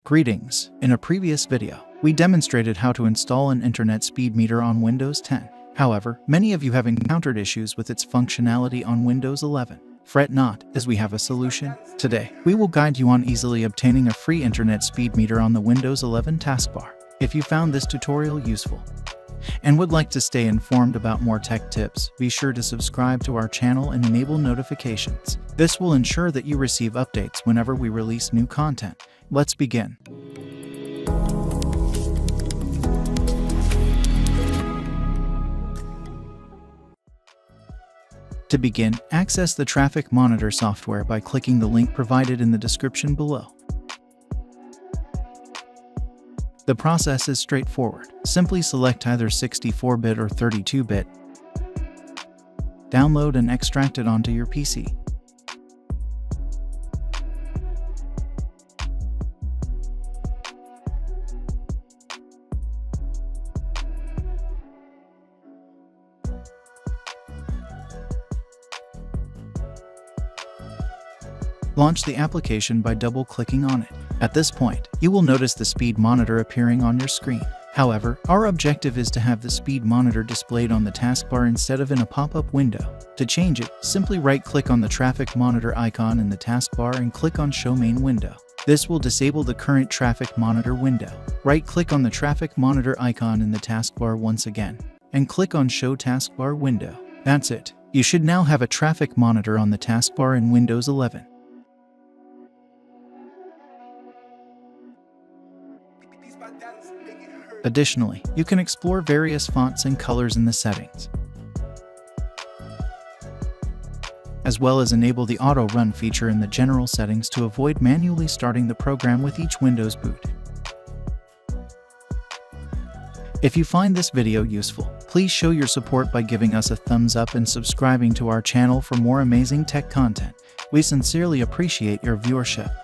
Greetings! In a previous video, we demonstrated how to install an internet speed meter on Windows 10. However, many of you have encountered issues with its functionality on Windows 11. Fret not, as we have a solution. Today, we will guide you on easily obtaining a free internet speed meter on the Windows 11 taskbar. If you found this tutorial useful and would like to stay informed about more tech tips, be sure to subscribe to our channel and enable notifications. This will ensure that you receive updates whenever we release new content. Let's begin. To begin, access the Traffic Monitor software by clicking the link provided in the description below. The process is straightforward. Simply select either 64-bit or 32-bit, download and extract it onto your PC. Launch the application by double-clicking on it. At this point, you will notice the speed monitor appearing on your screen. However, our objective is to have the speed monitor displayed on the taskbar instead of in a pop-up window. To change it, simply right-click on the traffic monitor icon in the taskbar and click on Show Main Window. This will disable the current traffic monitor window. Right-click on the traffic monitor icon in the taskbar once again, and click on Show Taskbar Window. That's it. You should now have a traffic monitor on the taskbar in Windows 11. Additionally, you can explore various fonts and colors in the settings, as well as enable the auto run feature in the general settings to avoid manually starting the program with each Windows boot. If you find this video useful, please show your support by giving us a thumbs up and subscribing to our channel for more amazing tech content. We sincerely appreciate your viewership.